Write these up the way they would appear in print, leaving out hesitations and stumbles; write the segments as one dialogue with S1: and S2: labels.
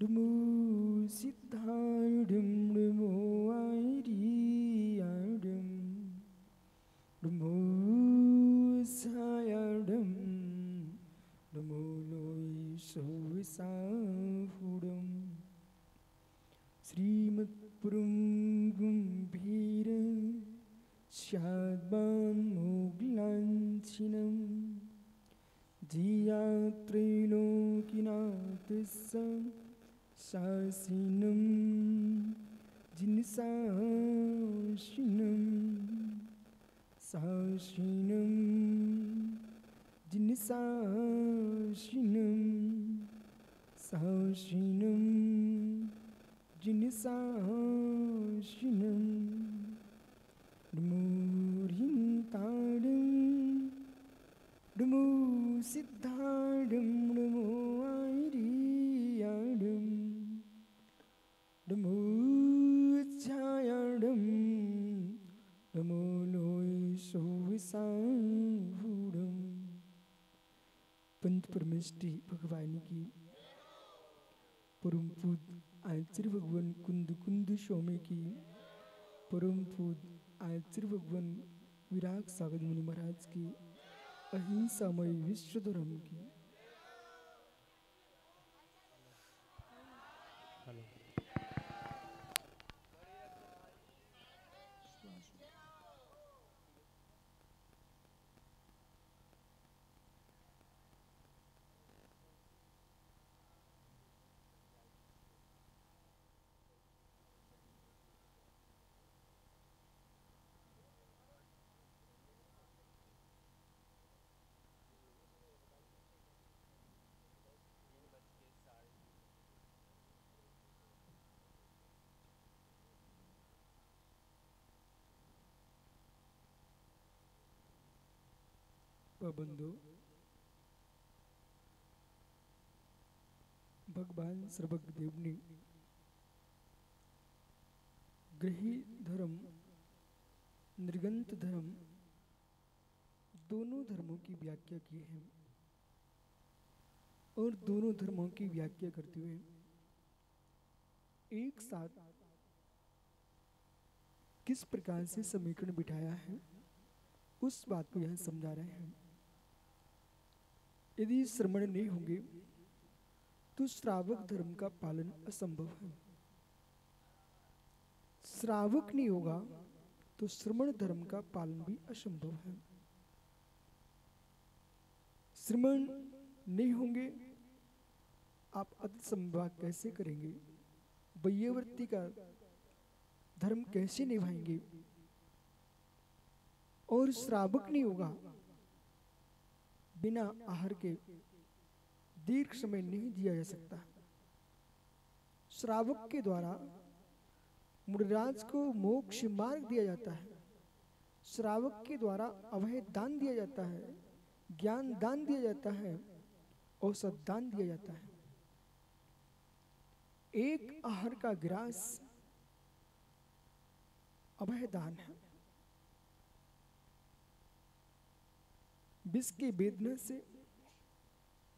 S1: डुमु सिद्धाडुम डुमु आइरियाडुम डुमु सायाडुम डुमु लोई सोविसाहुडुम श्रीमत्पुरुम गंभीर शाद्बान मुगलांचिनम जियात्रैलोकिनाथ शासिनम जिनसाशिनम साशिनम जिनसाशिनम साशिनम जिनसाशिनम डमुरिंताडम डमु सिद्धाडम डमु आइरियाडम डमु छायाडम डमु लोई सोविसाहुडम। पंच परमेष्टि भगवान की परम पूज आचार्य भगवान कुंद कुंद स्वामी की परम पूज आचार्य भगवान विराग सागर मुनि महाराज की अहिंसामय विश्व धर्म की। बंधु भगवान सर्वज्ञदेव ने गृही धर्म निर्गंत धर्म दोनों धर्मों की व्याख्या की है और दोनों धर्मों की व्याख्या करते हुए एक साथ किस प्रकार से समीकरण बिठाया है उस बात को यह समझा रहे हैं। यदि श्रमण नहीं होंगे तो श्रावक धर्म का पालन असंभव है। श्रावक नहीं होगा तो श्रमण धर्म का पालन भी असंभव है। श्रमण नहीं होंगे आप अति संवाद कैसे करेंगे, वैयवर्ती का धर्म कैसे निभाएंगे, और श्रावक नहीं होगा बिना आहार के दीर्घ समय नहीं जिया जा सकता। श्रावक के द्वारा मुनिराज को मोक्ष मार्ग दिया जाता है। श्रावक के द्वारा अभय दान दिया जाता है, ज्ञान दान दिया जाता है, औषध दान दिया जाता है। एक आहार का ग्रास अभय दान है। विष की वेदना से,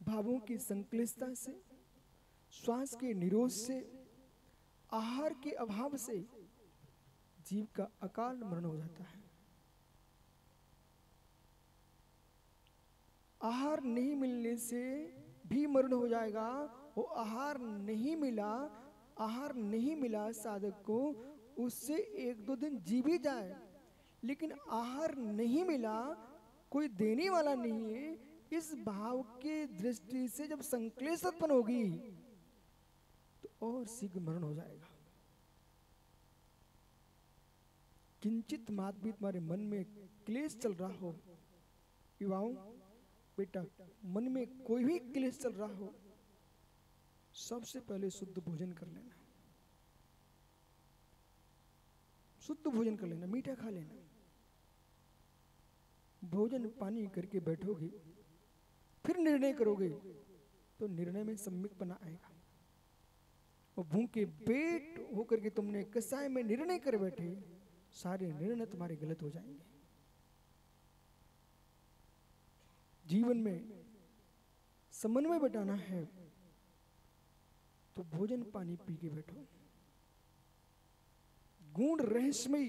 S1: भावों की संक्लिष्टता से, श्वास के निरोध से, आहार के अभाव से जीव का अकाल मरण हो जाता है। आहार नहीं मिलने से भी मरण हो जाएगा। वो आहार नहीं मिला साधक को, उससे एक दो दिन जी भी जाए, लेकिन आहार नहीं मिला, कोई देने वाला नहीं है, इस भाव के दृष्टि से जब संक्लेश उत्पन्न होगी तो और शीघ्र मरण हो जाएगा। किंचित मात भी तुम्हारे मन में क्लेश चल रहा हो, युवाओं बेटा मन में कोई भी क्लेश चल रहा हो, सबसे पहले शुद्ध भोजन कर लेना। शुद्ध भोजन कर लेना, मीठा खा लेना। भोजन पानी करके बैठोगे, फिर निर्णय करोगे तो निर्णय में सम्यकपना आएगा। और भूखे पेट होकर के तुमने कसाय में निर्णय कर बैठे, सारे निर्णय तुम्हारे गलत हो जाएंगे। जीवन में समन्वय बैठाना है तो भोजन पानी पी के बैठो। गूढ़ रहस्यमयी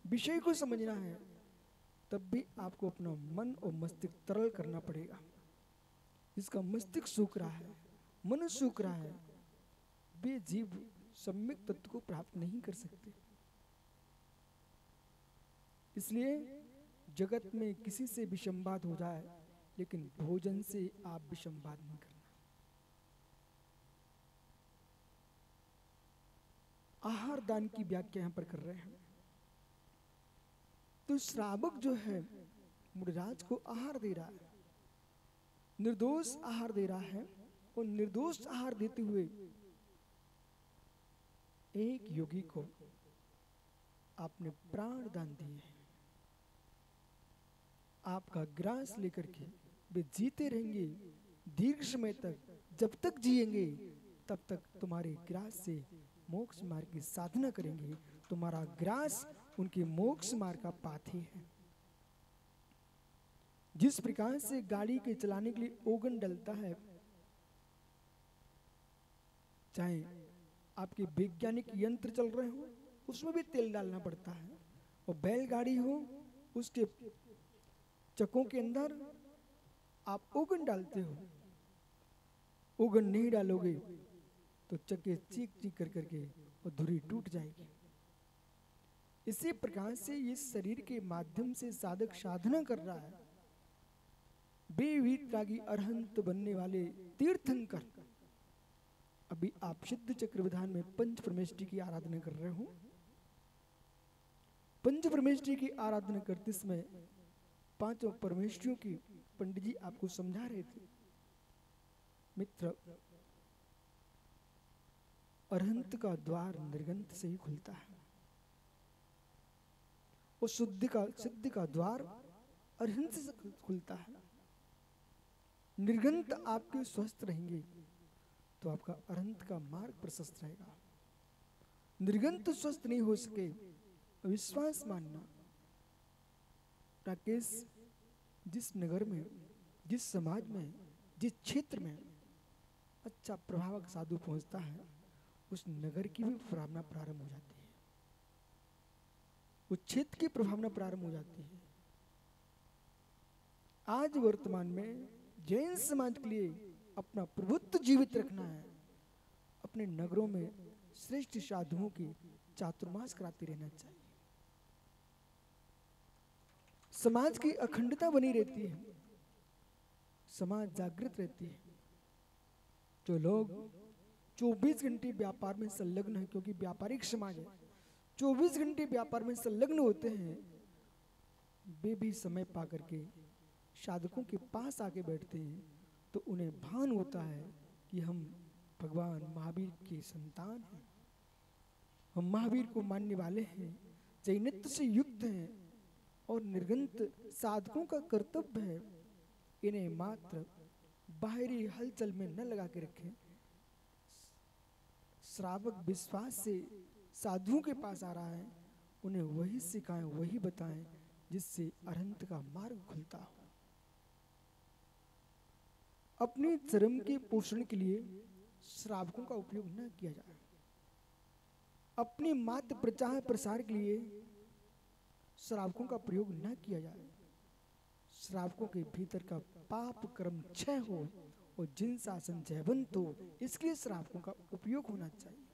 S1: विषय को समझना है, तब भी आपको अपना मन और मस्तिष्क तरल करना पड़ेगा। जिसका मस्तिष्क सूख रहा है, मन सूख रहा है, वे जीव सम्यक तत्व को प्राप्त नहीं कर सकते। इसलिए जगत में किसी से विषमवाद हो जाए, लेकिन भोजन से आप विषमवाद नहीं करना। आहार दान की व्याख्या यहां पर कर रहे हैं। तो श्रावक जो है मुनिराज को आहार दे रहा है, निर्दोष आहार दे रहा है, और निर्दोष आहार देते हुए एक योगी को आपने प्राण दान दिए हैं। आपका ग्रास लेकर के वे जीते रहेंगे दीर्घ समय तक। जब तक जिएंगे तब तक तुम्हारे ग्रास से मोक्ष मार्ग की साधना करेंगे। तुम्हारा ग्रास उनके मोक्ष मार्ग का पाथी है। जिस प्रकार से गाड़ी के चलाने के लिए ओगन डलता है, चाहे आपके वैज्ञानिक यंत्र चल रहे हो उसमें भी तेल डालना पड़ता है, और बैलगाड़ी हो उसके चक्कों के अंदर आप ओगन डालते हो। ओगन नहीं डालोगे तो चक्के चीख चीख कर करके और धुरी टूट जाएगी। इसी प्रकार से इस शरीर के माध्यम से साधक साधना कर रहा है। बेवीतरागी अरहंत बनने वाले तीर्थंकर, अभी आप सिद्ध चक्र विधान में पंच परमेष्टि की आराधना कर रहे हो। पंच परमेष्टि की आराधना करते समय पांचों परमेष्टियों की पंडित जी आपको समझा रहे थे। मित्र, अरहंत का द्वार निर्गंत से ही खुलता है, और सिद्धि का द्वार अरहंत से खुलता है। निर्गंत आपके स्वस्थ रहेंगे तो आपका अरहंत का मार्ग प्रशस्त रहेगा। निर्गंत स्वस्थ नहीं हो सके, विश्वास मानना। राकेश, जिस नगर में, जिस समाज में, जिस क्षेत्र में अच्छा प्रभावक साधु पहुंचता है, उस नगर की भी प्रभावना प्रारंभ हो जाती है, उस क्षेत्र की प्रभावना प्रारंभ हो जाती है। आज वर्तमान में जैन समाज के लिए अपना प्रभुत्व जीवित रखना है। अपने नगरों में श्रेष्ठ साधुओं की चातुर्मास कराते रहना चाहिए। समाज की अखंडता बनी रहती है, समाज जागृत रहती है। जो लोग 24 घंटे व्यापार में संलग्न है, क्योंकि व्यापारिक समाज है, 24 घंटे व्यापार में संलग्न होते हैं, वे भी समय पा करके साधकों के पास आके बैठते हैं, तो उन्हें भान होता है कि हम भगवान महावीर के संतान हैं, हम महावीर को मानने वाले हैं, जैनत्व से युक्त हैं। और निर्गंत साधकों का कर्तव्य है इन्हें मात्र बाहरी हलचल में न लगा के रखें। श्रावक विश्वास से साधुओं के पास आ रहा है, उन्हें वही सिखाएं, वही बताएं, जिससे अरहंत का मार्ग खुलता हो। अपने धर्म के पोषण के लिए श्रावकों का उपयोग न किया जाए। अपने मात्र प्रचार प्रसार के लिए श्रावकों का प्रयोग न किया जाए। श्रावकों के भीतर का पाप कर्म क्षय हो और जिन शासन जयवंत हो, इसके लिए श्रावकों का उपयोग होना चाहिए।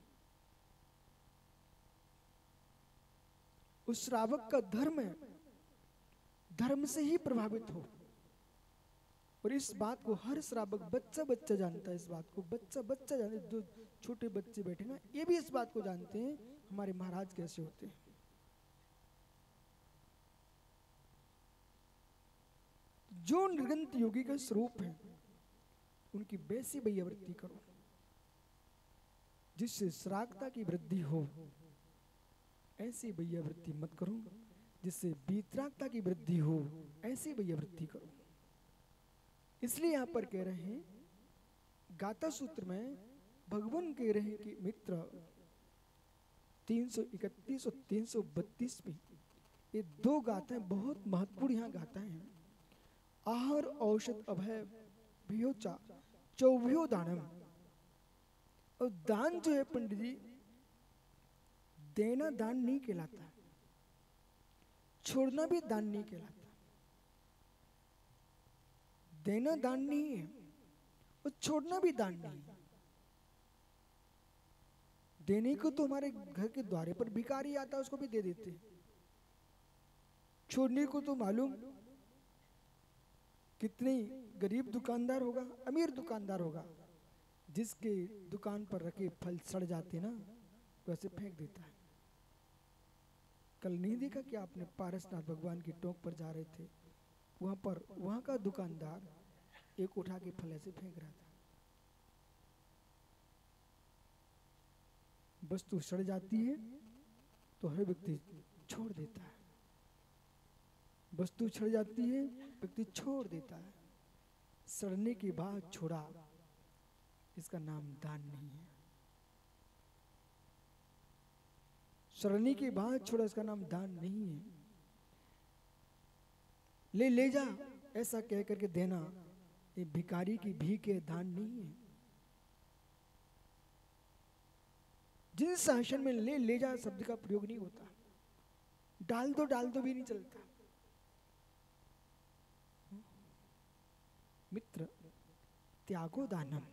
S1: उस श्रावक का धर्म है, धर्म से ही प्रभावित हो। और इस बात को हर श्रावक बच्चा बच्चा जानता है। इस बात को बच्चा बच्चा जानते, जो छोटे बच्चे बैठे ना, ये भी इस बात को जानते हैं हमारे महाराज कैसे होते हैं। जो निर्गंत योगी का स्वरूप है, उनकी वैसी वैयावृत्ति करो जिससे श्रागता की वृद्धि हो। ऐसी वैयावृत्ति मत करो जिससे वीतरागता की वृद्धि हो, ऐसी वैयावृत्ति करो। इसलिए यहां पर कह रहे हैं, गाथा सूत्र में भगवान कह रहे हैं कि मित्र 331 और 332 में ये दो गाथाएं बहुत महत्वपूर्ण यहां गाथाएं हैं। आहार औषध अभय भयोचा चौभ्यो दानम। और दान जो है पंडित जी, देना दान नहीं कहलाता, छोड़ना भी दान नहीं कहलाता। देना दान नहीं है और छोड़ना भी दान नहीं है। देने को तो हमारे घर के द्वारे पर भिखारी आता है, उसको भी दे देते हैं। छोड़ने को तो मालूम कितने गरीब दुकानदार होगा, अमीर दुकानदार होगा, जिसके दुकान पर रखे फल सड़ जाते ना, वैसे फेंक देता है। कल नहीं देखा क्या आपने, पारसनाथ भगवान की टोंक पर जा रहे थे, वहां पर वहां का दुकानदार एक उठा के फल ऐसे फेंक रहा था। वस्तु सड़ जाती है तो हर व्यक्ति छोड़ देता है, वस्तु सड़ जाती है व्यक्ति छोड़ देता है। सड़ने के बाद छोड़ा, इसका नाम दान नहीं है। सड़ने के बाद छोड़ा, इसका नाम दान नहीं है। ले जा ऐसा कह करके देना, ये भिखारी की भीख है, दान नहीं है। जिन शासन में ले जा शब्द का प्रयोग नहीं होता, डाल दो भी नहीं चलता। मित्र, त्यागो दानम,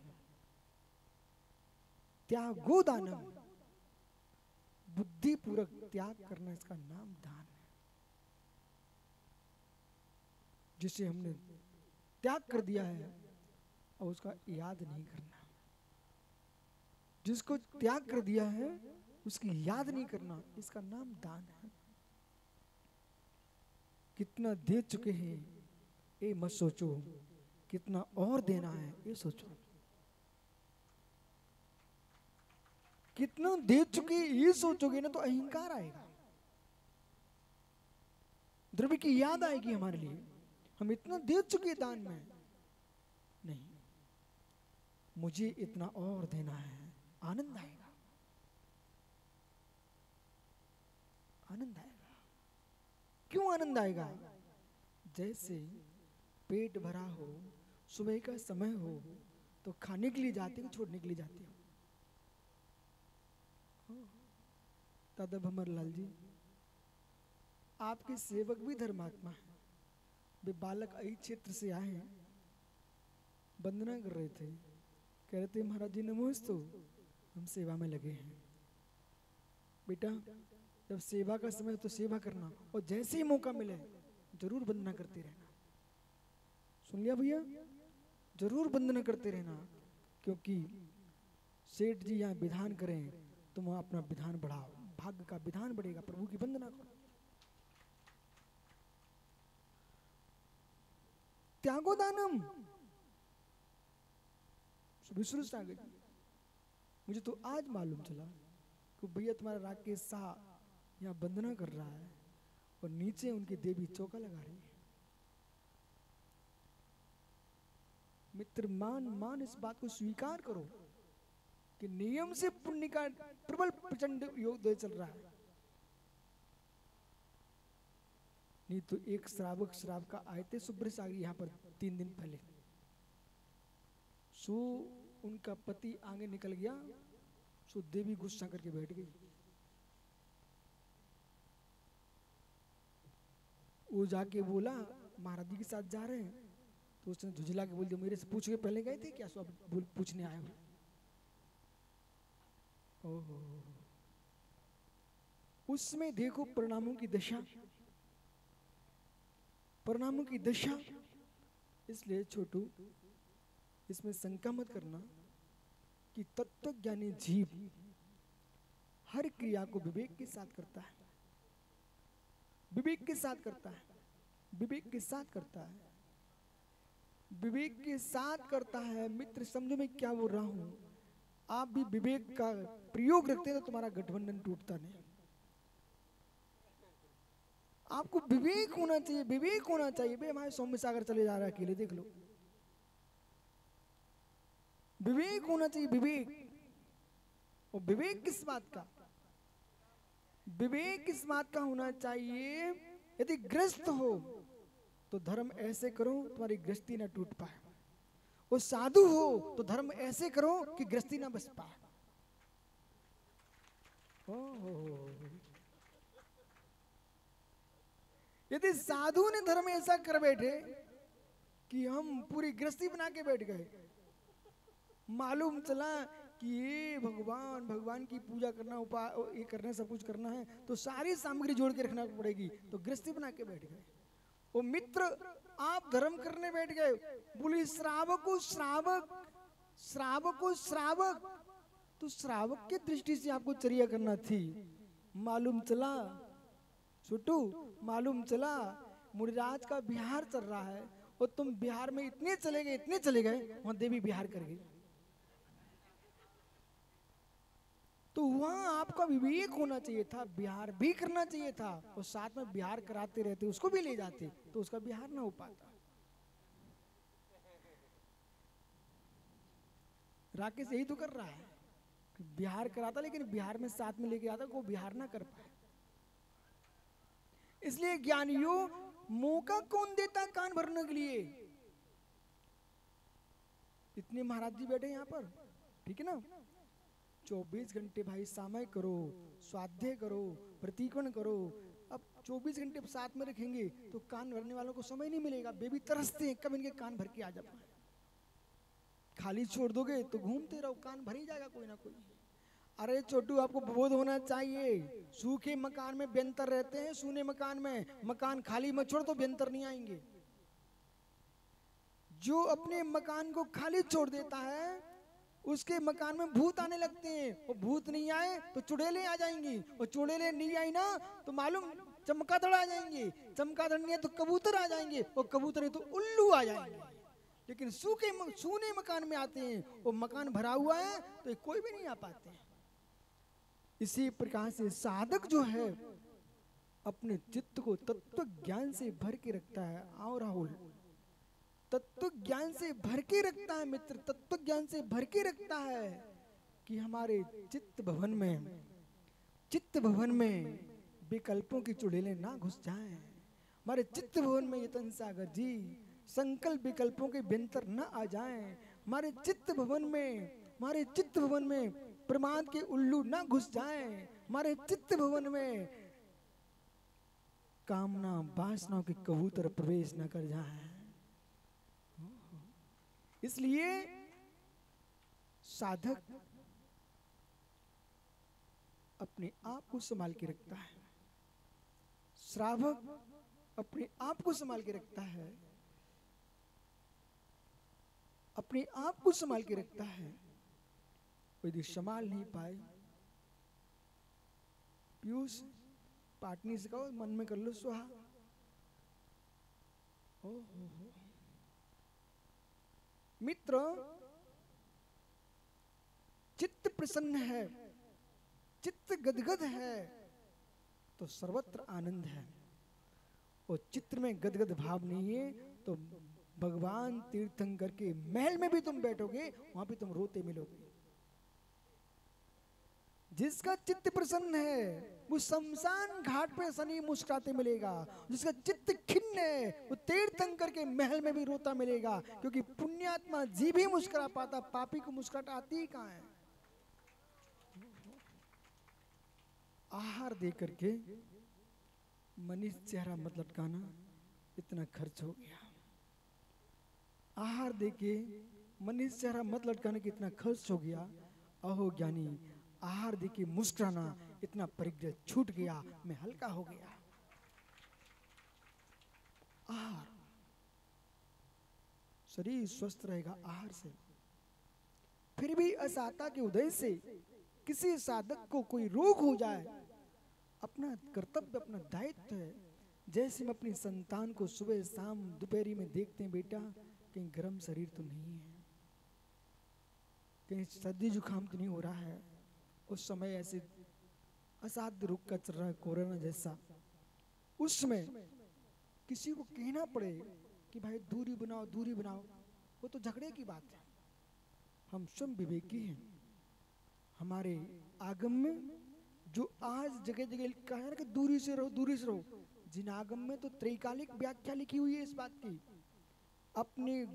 S1: त्यागो दानम, बुद्धिपूर्वक त्याग करना, इसका नाम दान है। जिसे हमने त्याग कर दिया है और उसका याद नहीं करना, जिसको त्याग कर दिया है उसकी याद नहीं करना, इसका नाम दान है। कितना दे चुके हैं ये मत सोचो, कितना और देना है ये सोचो। कितना दे चुके ये सोचोगे ना तो अहंकार आएगा, द्रव्य की याद आएगी हमारे लिए। हम इतना दे चुके दान में, नहीं, मुझे इतना और देना है, आनंद आएगा, आनंद आएगा। क्यों आनंद आएगा? जैसे पेट भरा हो, सुबह का समय हो तो खाने के लिए जाते हो, छोड़ने के लिए जाते हो। दादा भमर लाल जी, आपके सेवक भी धर्मात्मा है। वे बालक अई क्षेत्र से आए हैं, वंदना कर रहे थे, कह रहे थे महाराज जी नमोस्तु, हम सेवा में लगे हैं। बेटा, जब सेवा का समय तो सेवा करना, और जैसे ही मौका मिले जरूर वंदना करते रहना। सुन लिया भैया? जरूर वंदना करते रहना, क्योंकि सेठ जी यहाँ विधान करें, तुम अपना विधान बढ़ाओ, भाग्य का विधान बढ़ेगा। प्रभु की वंदना करो। त्यागो दानम, विष्णु सागर जी, मुझे तो आज मालूम चला कि भैया तुम्हारा राकेश शाह यहाँ वंदना कर रहा है और नीचे उनकी देवी चौका लगा रही है। मित्र, मान इस बात को स्वीकार करो कि नियम से पुण्य का प्रबल प्रचंड योग चल रहा है। नहीं तो एक श्रावक श्राव का आए थे सुब्र सागरी यहाँ पर 3 दिन पहले, सो उनका पति आगे निकल गया, सो देवी गुस्सा करके बैठ गई। वो जाके बोला महाराज जी के साथ जा रहे हैं, तो उसने झुझला के बोल दिया मेरे से पूछ के पहले गए थे क्या, सो अब पूछने आए हो। ओहो, उसमें देखो परिणामों की दशा, परिणामों की दशा। इसलिए छोटू, इसमें शंका मत करना कि तत्वज्ञानी जीव हर क्रिया को विवेक के साथ करता है, विवेक के साथ करता है, विवेक के साथ करता है, विवेक के साथ करता है। मित्र, समझो मैं क्या बोल रहा हूं। आप भी विवेक का प्रयोग रखते हैं तो तुम्हारा गठबंधन टूटता नहीं। आपको विवेक होना चाहिए, विवेक होना चाहिए। भाई हमारे सौम्य सागर चले जा रहा है अकेले, देख लो। विवेक होना चाहिए, विवेक। और विवेक किस बात का? विवेक किस बात का होना चाहिए? यदि ग्रस्त हो तो धर्म ऐसे करो तुम्हारी गृहस्थी ना टूट पाए, और साधु हो तो धर्म ऐसे करो कि गृहस्थी ना बच पाए। ओहो, यदि साधु ने धर्म ऐसा कर बैठे कि हम पूरी गृहस्थी बना के बैठ गए, मालूम चला कि ये भगवान भगवान की पूजा करना, ये करना, सब कुछ करना है तो सारी सामग्री जोड़ के रखना पड़ेगी, तो गृहस्थी बना के बैठ गए। वो मित्र आप धर्म करने बैठ गए, बोले श्रावक को श्रावक, श्रावक को श्रावक, तो श्रावक की दृष्टि से आपको चर्या करना थी। मालूम चला छोटू, मालूम चला मुनिराज का बिहार चल रहा है और तुम बिहार में इतने चले गए, वहां देवी बिहार कर गई। तो वहां आपका विवेक होना चाहिए था, बिहार भी करना चाहिए था, और साथ में बिहार कराते रहते, उसको भी ले जाते तो उसका बिहार ना हो पाता। राकेश यही तो कर रहा है, बिहार कराता लेकिन बिहार में साथ में लेके आता, को बिहार ना कर पाए। इसलिए ज्ञानियों, मौका कौन देता कान भरने के लिए? इतने महाराज जी बैठे यहाँ पर, ठीक है ना, 24 घंटे भाई सामय करो, स्वाध्याय करो, प्रतीकरण करो। अब 24 घंटे साथ में रखेंगे तो कान भरने वालों को समय नहीं मिलेगा, बेबी तरसते हैं कब इनके कान भर के आ जाए। खाली छोड़ दोगे तो घूमते रहो, कान भर ही जाएगा कोई ना कोई। अरे छोटू, आपको बोध होना चाहिए, सूखे मकान में व्यंतर रहते हैं, सूने मकान में, मकान खाली मत छोड़ तो व्यंतर नहीं आएंगे। जो अपने मकान को खाली छोड़ देता है उसके मकान में भूत आने लगते हैं, और भूत नहीं आए तो चुड़ैलें आ जाएंगी, और चुड़ैलें नहीं आई ना तो मालूम चमगादड़ आ जाएंगे, चमगादड़ नहीं है तो कबूतर आ जाएंगे, और कबूतर नहीं तो उल्लू आ जाएंगे। लेकिन सूने मकान में आते हैं, और मकान भरा हुआ है तो कोई भी नहीं आ पाते हैं। इसी प्रकार से साधक जो है अपने चित्त को तत्व ज्ञान से भर के रखता है। आओ राहुल, तत्व ज्ञान से भर के रखता है मित्र, तत्व ज्ञान से भर के रखता है कि हमारे चित्त भवन में विकल्पों की चुड़ैलें ना घुस जाएं। हमारे चित्त भवन में यतन सागर जी संकल्प विकल्पों के व्यंतर ना आ जाएं। हमारे चित्त भवन में प्रमाद के उल्लू ना घुस जाएं। हमारे चित्त भवन में कामना वासनाओं के कबूतर प्रवेश न कर जाएं। इसलिए साधक अपने आप को संभाल के रखता है, श्रावक अपने आप को संभाल के रखता है, अपने आप को संभाल के रखता है। यदि संभाल नहीं पाए, पीयूष पाटनी से कहो मन में कर लो सुहा। मित्र, चित्त प्रसन्न है, चित्त गदगद है तो सर्वत्र आनंद है, और चित्त में गदगद भाव नहीं है तो भगवान तीर्थंकर के महल में भी तुम बैठोगे वहां भी तुम रोते मिलोगे। जिसका चित्त प्रसन्न है वो शमशान घाट पे शनि मुस्कुराते मिलेगा, जिसका चित्त खिन्न है वो तीर्थंकर के महल में भी रोता मिलेगा, क्योंकि पुण्यात्मा जी भी मुस्कुरा पाता, पापी को मुस्कुराहट आती ही कहां है। आहार दे करके मनीष चेहरा मत लटकाना, इतना खर्च हो गया। आहार दे के मनीष चेहरा मत लटकाने की इतना खर्च हो गया। अहो ज्ञानी, आहार दे के मुस्कुराना, इतना परिग्रह छूट गया, मैं हल्का हो गया। आहार, शरीर स्वस्थ रहेगा आहार से। फिर भी असाता के उदय से किसी साधक को कोई रोग हो जाए, अपना कर्तव्य अपना दायित्व है। जैसे हम अपनी संतान को सुबह शाम दोपहरी में देखते हैं, बेटा कहीं गर्म शरीर तो नहीं है, कहीं सर्दी जुकाम तो नहीं हो रहा है। उस समय ऐसे असाध्य रोग का चल रहा है कोरोना जैसा, उसमें किसी को कहना पड़े कि भाई दूरी बनाओ दूरी बनाओ, वो तो झगड़े की बात है। हम स्वयं विवेकी हैं। हमारे आगम में जो आज जगह जगह कहा है ना कि दूरी से रहो दूरी से रहो, जिन आगम में तो त्रैकालिक व्याख्या लिखी हुई है इस बात की। अपने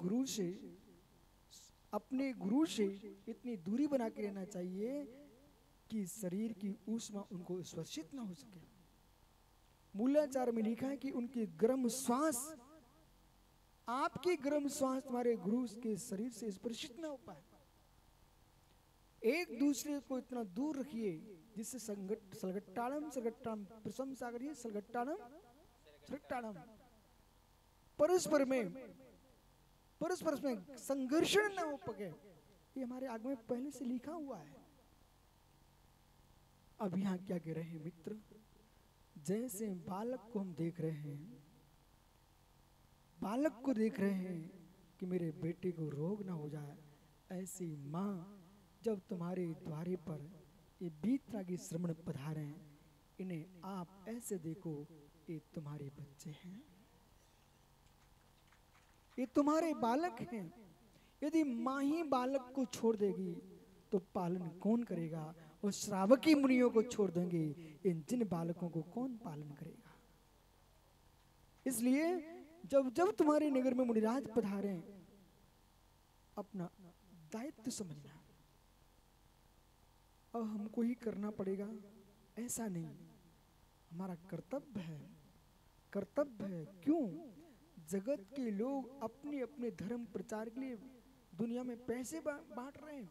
S1: गुरु से इतनी दूरी बना के रहना चाहिए कि शरीर की ऊष्मा उनको स्पर्शित ना हो सके। मूलाचार में लिखा है कि उनकी गर्म श्वास, आपकी गर्म श्वास तुम्हारे गुरु के शरीर से स्पर्शित ना हो पाए। एक दूसरे को इतना दूर रखिए जिससे सलगट्टाणम सलगट्टाणम प्रशम सागरी सलगट्टाणम सलगट्टाणम परस्पर में संघर्षण ना हो पके। ये हमारे आग में पहले से लिखा हुआ है। अब यहाँ क्या कह रहे हैं मित्र, जैसे बालक को हम देख रहे हैं, बालक को देख रहे हैं कि मेरे बेटे को रोग ना हो जाए, ऐसी माँ जब तुम्हारे द्वारे पर ये बीतरा की श्रमण पधारे, इन्हें आप ऐसे देखो, ये तुम्हारे बच्चे हैं, ये तुम्हारे बालक हैं। यदि माँ ही बालक को छोड़ देगी तो पालन कौन करेगा? और श्रावकी मुनियों को छोड़ देंगे, इन जिन बालकों को कौन पालन करेगा? इसलिए जब जब तुम्हारे नगर में मुनिराज पधारे, अपना दायित्व समझना। अब हमको ही करना पड़ेगा ऐसा नहीं, हमारा कर्तव्य है, कर्तव्य है। क्यों? जगत के लोग अपने अपने धर्म प्रचार के लिए दुनिया में पैसे बांट रहे हैं,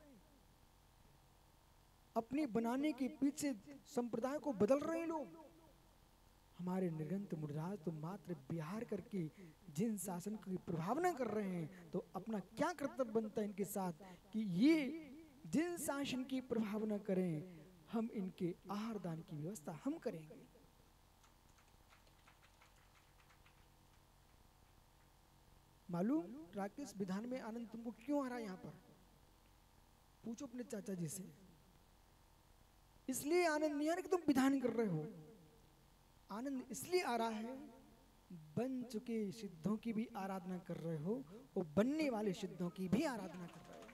S1: अपने बनाने के पीछे संप्रदाय को बदल रहे हैं लोग। हमारे निर्गंत मुनिराज तो मात्र विहार करके जिन शासन की प्रभावना कर रहे हैं, तो अपना क्या कर्तव्य बनता है इनके साथ कि ये जिन शासन की प्रभावना करें, हम इनके आहार दान की व्यवस्था हम करेंगे। मालूम राकेश, विधान में आनंद तुमको क्यों आ रहा है? यहाँ पर पूछो अपने चाचा जी से। इसलिए आनंद नहीं आ रहा कि तुम विधान कर रहे हो, आनंद इसलिए आ रहा है बन चुके सिद्धों की भी आराधना कर रहे हो और बनने वाले सिद्धों की भी आराधना कर रहे हो।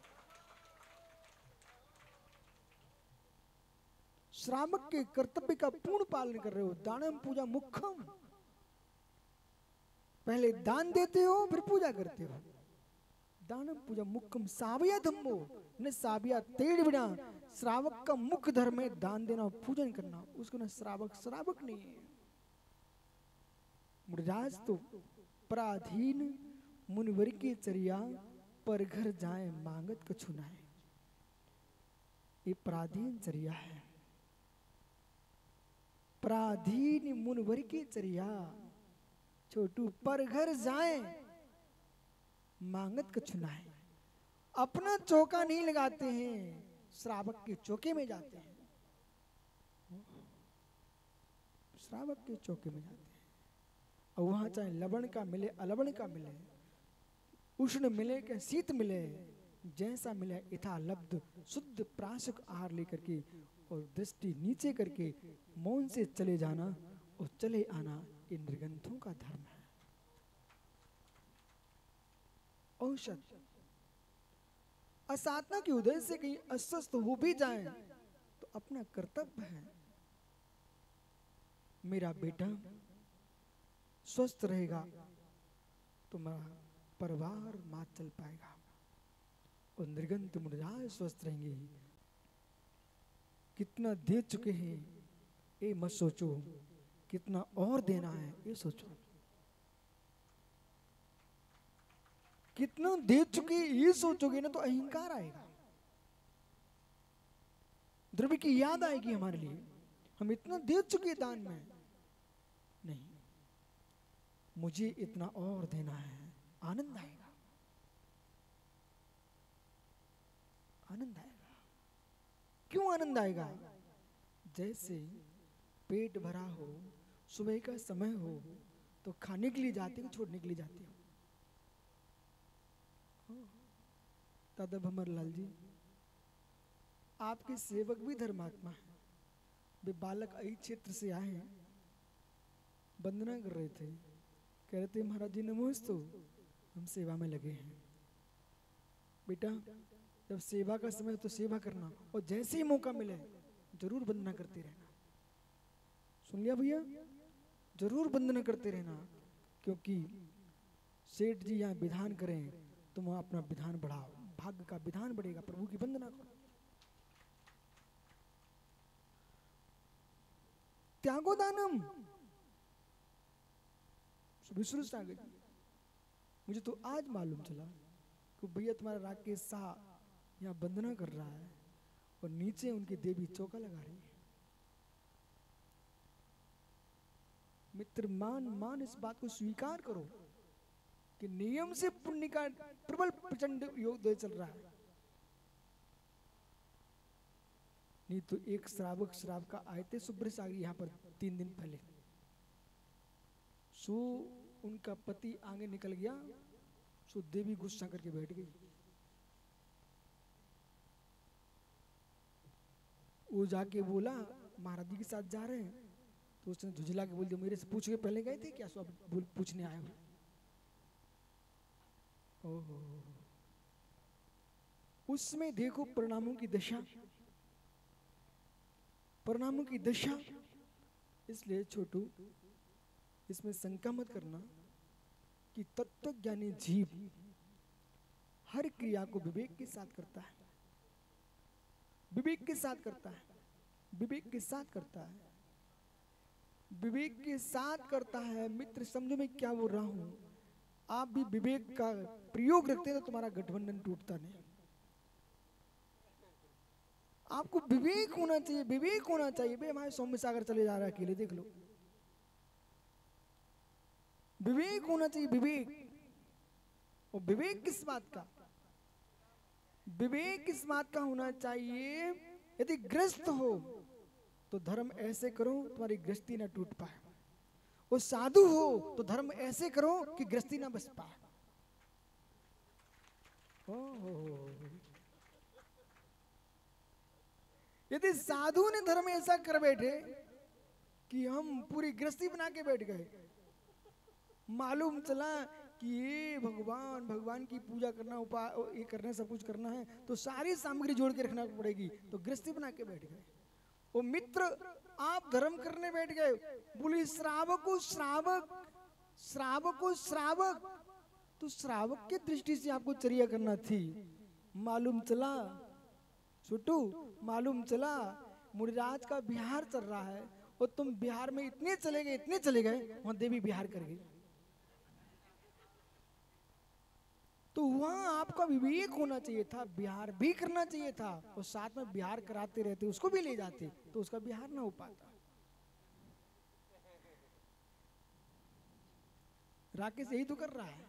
S1: श्रावक के कर्तव्य का पूर्ण पालन कर रहे हो। दानम पूजा मुख्यम, पहले दान देते हो फिर पूजा करते हो। दानम पूजा मुख्यम साविया धम्मो न साविया तेड़ बिना। श्रावक का मुख्य धर्म है दान देना और पूजन करना, उसको न श्रावक नहीं है। मुनिराज तो पराधीन मुनिवर की चर्या, पर घर जाए मांगत कछु नाय। ये पराधीन चर्या है, पराधीन मुनिवर की चर्या। छोटू पर घर जाए मांगत कछु नाय। अपना चौका नहीं लगाते हैं, श्रावक के चौके में जाते हैं, श्रावक के चौके में जाते हैं। और वहां चाहे लवण का मिले अलवण का मिले, उष्ण मिले कि शीत मिले, जैसा मिले यथा लब्ध शुद्ध प्राशक आहार लेकर के और दृष्टि नीचे करके मौन से चले जाना और चले आना, ये निर्गंथों का धर्म है। औषध असाधना के उदय से कहीं अस्वस्थ हो भी जाए तो अपना कर्तव्य है, मेरा बेटा स्वस्थ रहेगा तो मेरा परिवार मात चल पाएगा। और निर्गंत मुनिराज स्वस्थ रहेंगे। कितना दे चुके हैं ये मत सोचो, कितना और देना है ये सोचो। कितना दे चुके ये सोचोगे ना तो अहंकार आएगा, द्रव्य की याद आएगी हमारे लिए। हम इतना दे चुके दान में, नहीं मुझे इतना और देना है। आनंद आएगा, आनंद आएगा। क्यों आनंद आएगा? जैसे पेट भरा हो, सुबह का समय हो तो खाने के लिए जाते हो, छोड़ने के लिए जाते हो। दादा भमर लाल जी आपके सेवक भी धर्मात्मा है। वे बालक अई क्षेत्र से आए हैं, वंदना कर रहे थे, कह रहे थे महाराज जी नमोस्तु, हम सेवा में लगे हैं। बेटा जब सेवा का समय तो सेवा करना, और जैसे ही मौका मिले जरूर वंदना करते रहना। सुन लिया भैया? जरूर वंदना करते रहना, क्योंकि सेठ जी यहाँ विधान करें तुम अपना विधान बढ़ाओ, भाग्य का विधान बढ़ेगा। प्रभु की वंदना करो। त्यागो दानम। विष्णु सागर जी, मुझे तो आज मालूम चला कि भैया तुम्हारा राकेश शाह यहाँ वंदना कर रहा है और नीचे उनकी देवी चौका लगा रही है। मित्र मान मान इस बात को स्वीकार करो कि नियम से पुण्य का प्रबल प्रचंड योग चल रहा है। नहीं तो एक श्रावक श्राव का आए थे सुब्र सागरी यहाँ पर 3 दिन पहले। सो उनका पति आगे निकल गया, सो देवी गुस्सा करके बैठ गई। वो जाके बोला महाराज जी के साथ जा रहे हैं, तो उसने झुझला के बोल दिया मेरे से पूछ के पहले गए थे क्या, सो अब पूछने आए हो। ओहो, उसमें देखो परिणामों की दशा, परिणामों की दशा। इसलिए छोटू इसमें शंका मत करना कि तत्वज्ञानी जीव हर क्रिया को विवेक के साथ करता है, विवेक के साथ करता है, विवेक के साथ करता है, विवेक के साथ करता है। मित्र समझो मैं क्या बोल रहा हूं, आप भी विवेक का प्रयोग रखते हैं तो तुम्हारा गठबंधन टूटता नहीं। आपको विवेक होना चाहिए, विवेक होना चाहिए। भाई हमारे सौम्य सागर चले जा रहा है अकेले, देख लो। विवेक होना चाहिए, विवेक। और विवेक किस बात का, विवेक किस बात का होना चाहिए, यदि ग्रस्त हो तो धर्म ऐसे करो तुम्हारी गृहस्थी ना टूट पाए, और साधु हो तो धर्म ऐसे करो कि गृहस्थी ना बच पाए। यदि साधु ने धर्म ऐसा कर बैठे कि हम पूरी गृहस्थी बना के बैठ गए, मालूम चला कि ये भगवान भगवान की पूजा करना, उपाय ये करना, सब कुछ करना है तो सारी सामग्री जोड़ के रखना पड़ेगी, तो गृहस्थी बना के बैठ गए। वो मित्र आप धर्म करने बैठ गए, बोले श्रावक को श्रावक, श्रावक को श्रावक, तो श्रावक की दृष्टि से आपको चर्या करना थी। मालूम चला छोटू, मालूम चला मुनिराज का बिहार चल रहा है और तुम बिहार में इतने चले गए, इतने चले गए, वहां देवी बिहार कर गई। तो वहां आपका विवेक होना चाहिए था, बिहार भी करना चाहिए था, और साथ में बिहार कराते रहते, उसको भी ले जाते तो उसका बिहार ना हो पाता। राकेश यही तो कर रहा है,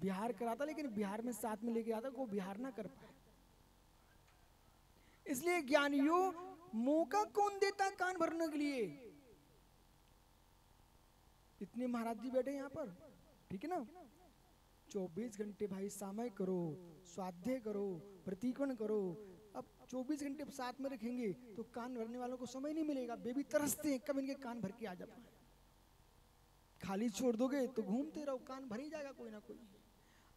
S1: बिहार कराता लेकिन बिहार में साथ में लेके आता, को बिहार ना कर पाए। इसलिए ज्ञानियों मौका कौन देता कान भरने के लिए। इतने महाराज जी बैठे यहाँ पर, ठीक है ना, 24 घंटे भाई सामय करो, स्वाध्याय करो, प्रतीकरण करो। अब 24 घंटे साथ में रखेंगे तो कान भरने वालों को समय नहीं मिलेगा, बेबी तरसते हैं कब इनके कान भर के आ जाए। खाली छोड़ दोगे तो घूमते रहो, कान भर ही जाएगा कोई ना कोई।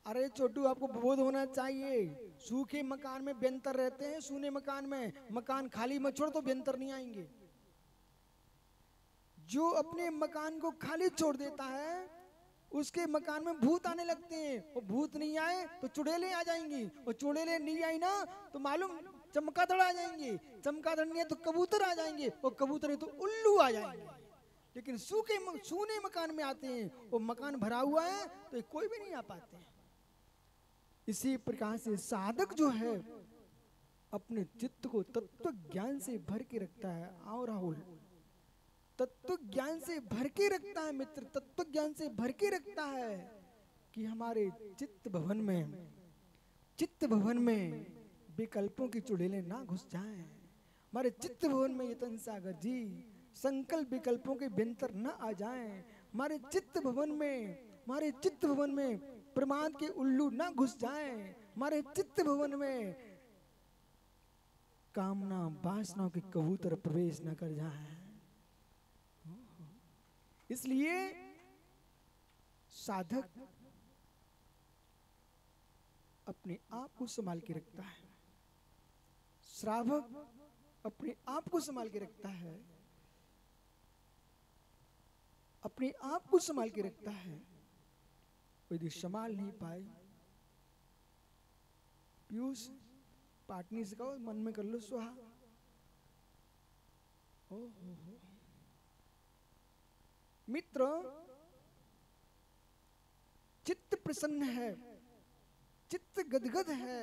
S1: अरे छोटू आपको बोध होना चाहिए, सूखे मकान में व्यंतर रहते हैं, सूने मकान में, मकान खाली मत छोड़ तो व्यंतर नहीं आएंगे। जो अपने मकान को खाली छोड़ देता है उसके मकान में भूत आने लगते हैं, और भूत नहीं आए तो चुड़ैलें आ जाएंगी, और चुड़ैलें नहीं आई ना तो मालूम चमगादड़ आ जाएंगे, चमगादड़ नहीं है तो कबूतर आ जाएंगे, और कबूतर नहीं तो उल्लू आ जाएंगे। लेकिन सूने मकान में आते हैं, और मकान भरा हुआ है तो कोई भी नहीं आ पाते हैं। इसी प्रकार से साधक जो है अपने चित्त को तत्व ज्ञान से भर के रखता है। आओ राहुल, तत्व ज्ञान से भर के रखता है मित्र, तत्व ज्ञान से भर के रखता है कि हमारे चित्त भवन में विकल्पों की चुड़ैलें ना घुस जाएं। हमारे चित्त भवन में यतन सागर जी संकल्प विकल्पों के व्यंतर ना आ जाएं। हमारे चित्त भवन में प्रमाद के उल्लू ना घुस जाएं। हमारे चित्त भवन में कामना वासनाओं के कबूतर प्रवेश न कर जाएं। इसलिए साधक अपने आप को संभाल के रखता है, श्रावक अपने आप को संभाल के रखता है, अपने आप को संभाल के रखता है। यदि संभाल नहीं पाए, पीयूष पाटनी से कहो मन में कर लो स्वाहा। ओ मित्र, चित्त प्रसन्न है, चित्त गदगद है,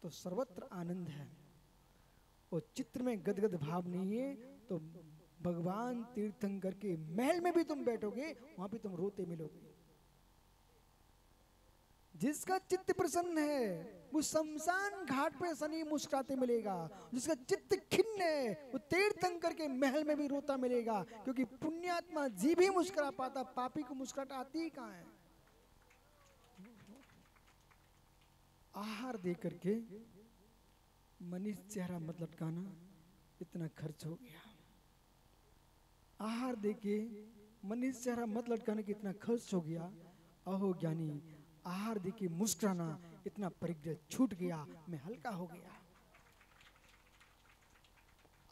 S1: तो सर्वत्र आनंद है। और चित्र में गदगद भाव नहीं है तो भगवान तीर्थंकर के महल में भी तुम बैठोगे, वहां भी तुम रोते मिलोगे। जिसका चित्त प्रसन्न है वो शमशान घाट पे शनि मुस्कुराते मिलेगा, जिसका चित्त खिन्न है वो तीर्थंकर के महल में भी रोता मिलेगा। क्योंकि पुण्यात्मा जी भी मुस्कुरा पाता, पापी को मुस्कुराहट आती ही कहां है। आहार दे करके मनीष चेहरा मत लटकाना, इतना खर्च हो गया। आहार दे के मनीष चेहरा मत लटकाने की इतना खर्च हो गया। अहो ज्ञानी, आहार दे के मुस्कुराना, इतना परिग्रह छूट गया, मैं हल्का हो गया।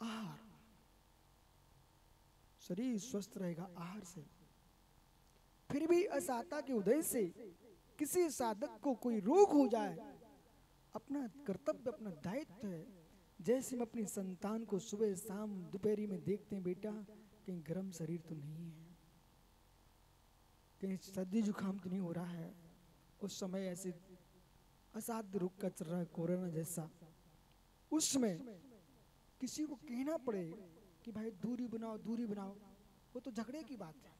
S1: आहार, शरीर स्वस्थ रहेगा आहार से। फिर भी असाता के उदय से किसी साधक को कोई रोग हो जाए, अपना कर्तव्य, अपना दायित्व है। जैसे हम अपनी संतान को सुबह शाम दोपहरी में देखते हैं, बेटा कहीं गर्म शरीर तो नहीं है, कहीं सर्दी जुकाम तो नहीं हो रहा है। उस समय ऐसे असाध्य रोग का चल रहा है, कोरोना जैसा, उसमें किसी को कहना पड़े कि भाई दूरी बनाओ, दूरी बनाओ, वो तो झगड़े की बात है।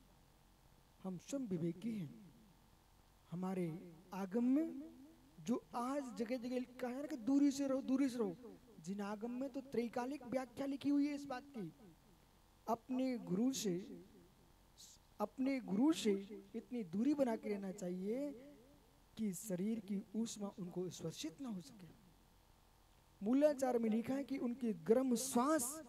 S1: हम स्वयं विवेकी हैं। हमारे आगम में जो आज जगह जगह कहा है ना कि दूरी से रहो, दूरी से रहो, जिन आगम में तो त्रैकालिक व्याख्या लिखी हुई है इस बात की। अपने गुरु से इतनी दूरी बना के रहना चाहिए कि शरीर की ऊष्मा उनको स्पर्शित ना हो सके। मूलाचार में लिखा है कि उनकी गर्म श्वास,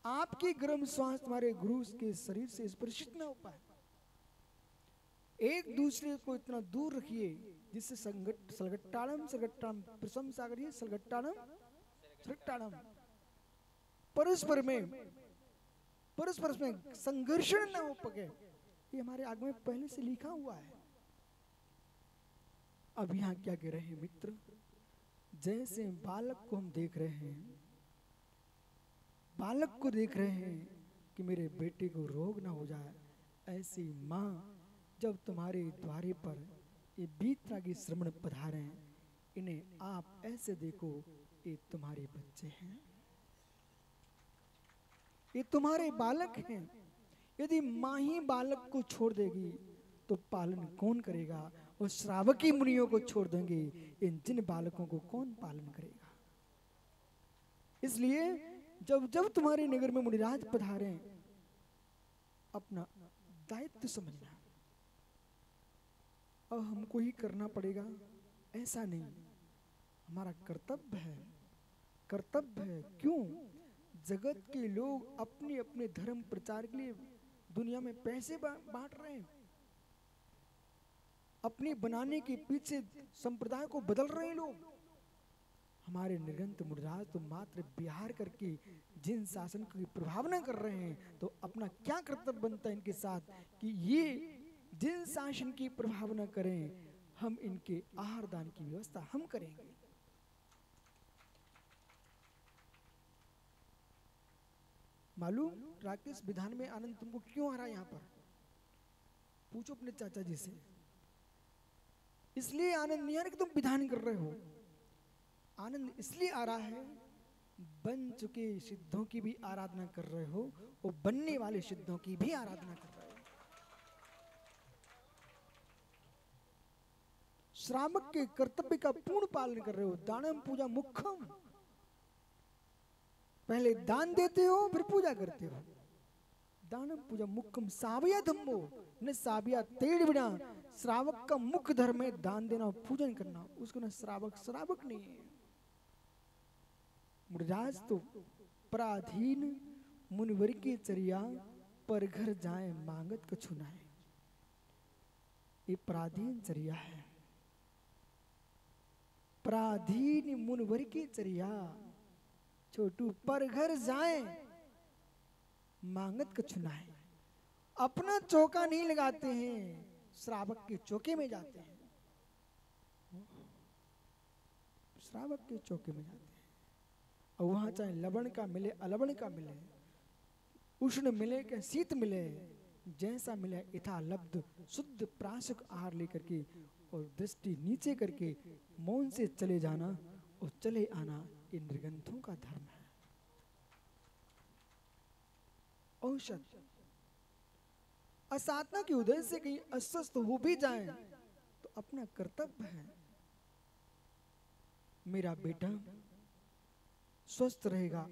S1: आपकी गर्म श्वास तुम्हारे गुरु के शरीर से स्पर्शित ना हो पाए। एक दूसरे को इतना दूर रखिए जिससे सलगट्टाड़म सलगट्टाड़म प्रसम सागरी सलगट्टाड़म सलगट्टाड़म परस्पर में संघर्षण ना हो पके। ये हमारे आगे में पहले से लिखा हुआ है। अब यहाँ क्या कह रहे हैं मित्र, जैसे बालक को हम देख रहे हैं, बालक को देख रहे हैं कि मेरे बेटे को रोग ना हो जाए, ऐसी माँ जब तुम्हारे द्वारे पर ये बीतरा की श्रमण पधारे हैं, इन्हें आप ऐसे देखो, ये तुम्हारे बच्चे हैं, ये तुम्हारे बालक हैं। यदि माँ ही बालक को छोड़ देगी तो पालन कौन करेगा? और श्रावकी मुनियों को छोड़ देंगे, इन जिन बालकों को कौन पालन करेगा? इसलिए जब जब तुम्हारे नगर में मुनिराज पधारे, अपना दायित्व समझना। अब हमको ही करना पड़ेगा ऐसा नहीं, हमारा कर्तव्य है, कर्तव्य है। क्यों? जगत के लोग अपने अपने धर्म प्रचार के लिए दुनिया में पैसे बांट रहे हैं, अपने बनाने के पीछे संप्रदाय को बदल रहे हैं लोग। हमारे निर्गंत मुनिराज तो मात्र विहार करके जिन शासन की प्रभावना कर रहे हैं, तो अपना क्या कर्तव्य बनता है इनके साथ कि ये जिन शासन की प्रभावना करें, हम इनके आहार दान की व्यवस्था हम करेंगे। मालूम राकेश, विधान में आनंद तुमको क्यों आ रहा है? यहाँ पर पूछो अपने चाचा जी से। इसलिए आनंद नहीं आ रहा कि तुम विधान कर रहे हो, आनंद इसलिए आ रहा है बन चुके सिद्धों की भी आराधना कर रहे हो और बनने वाले सिद्धों की भी आराधना कर रहे हो। श्रावक के कर्तव्य का पूर्ण पालन कर रहे हो। दानम पूजा मुख्यम, पहले दान देते हो फिर पूजा करते हो। दानम पूजा मुख्यम सावया धम्मो न सावया तेड़ बिना। श्रावक का मुख्य धर्म है दान देना और पूजन करना, उसको ना श्रावक नहीं है। मुनिराज तो पराधीन मुनिवर की चर्या, पर घर जाए मांगत कछु नाय। ये पराधीन चर्या है, पराधीन मुनिवर की चर्या। छोटू पर घर जाए मांगत कछु नाय। अपना चौका नहीं लगाते हैं, श्रावक के चौके में जाते हैं, श्रावक के चौके में जाते हैं। और वहां चाहे लवण का मिले अलवण का मिले, उष्ण मिले क्या शीत मिले, जैसा मिले यथा लब्ध शुद्ध प्राशक आहार लेकर के और दृष्टि नीचे करके मौन से चले जाना और चले आना, ये निर्गंथों का धर्म है। औषध असाधना के उदय से कहीं अस्वस्थ हो भी जाए तो अपना कर्तव्य है, मेरा बेटा स्वस्थ रहेगा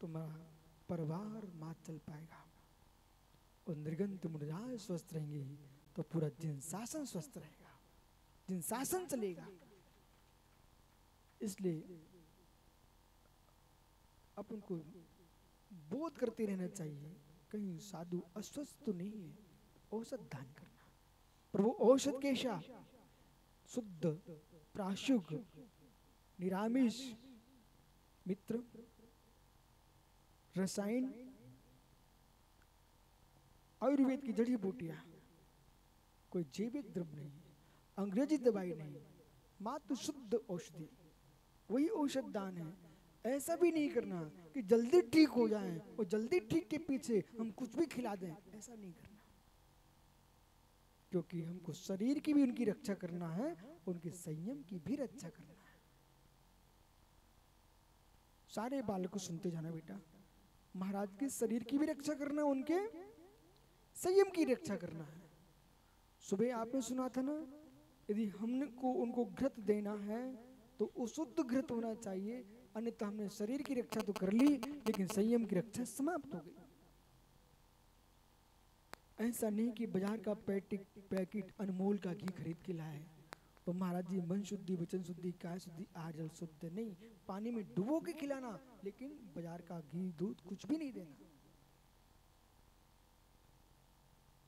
S1: तो मेरा परिवार मात चल पाएगा, और निर्गंत मुरझाए स्वस्थ रहेंगे तो पूरा जिन शासन स्वस्थ रहेगा, जिन शासन चलेगा। इसलिए अपन को बोध करते रहना चाहिए कहीं साधु अस्वस्थ तो नहीं है, औषध दान करना। पर वो औषध कैसा? शुद्ध प्राशुक निरामिष मित्र, रसायन आयुर्वेद की जड़ी बूटियां, कोई जैविक द्रव्य नहीं, अंग्रेजी दवाई नहीं, मात्र शुद्ध औषधि, वही औषध दान है। ऐसा भी नहीं करना कि जल्दी ठीक हो जाए और जल्दी ठीक के पीछे हम कुछ भी खिला दें, ऐसा नहीं करना, क्योंकि हमको शरीर की भी उनकी रक्षा करना है, उनके संयम की भी रक्षा करना है। सारे बालकों सुनते जाना बेटा, महाराज के शरीर की भी रक्षा करना, उनके संयम की रक्षा करना है। सुबह आपने सुना था ना, यदि हमको उनको घृत देना है तो वो शुद्ध घृत होना चाहिए, अन्यथा हमने शरीर की रक्षा तो कर ली लेकिन संयम की रक्षा समाप्त हो गई। ऐसा नहीं कि बाजार का पैकेट अनमोल का घी खरीद के लाए तो महाराज जी मन शुद्धि वचन शुद्धि काय शुद्धि आहार जल शुद्ध नहीं, पानी में डुबो के खिलाना, लेकिन बाजार का घी दूध कुछ भी नहीं देना,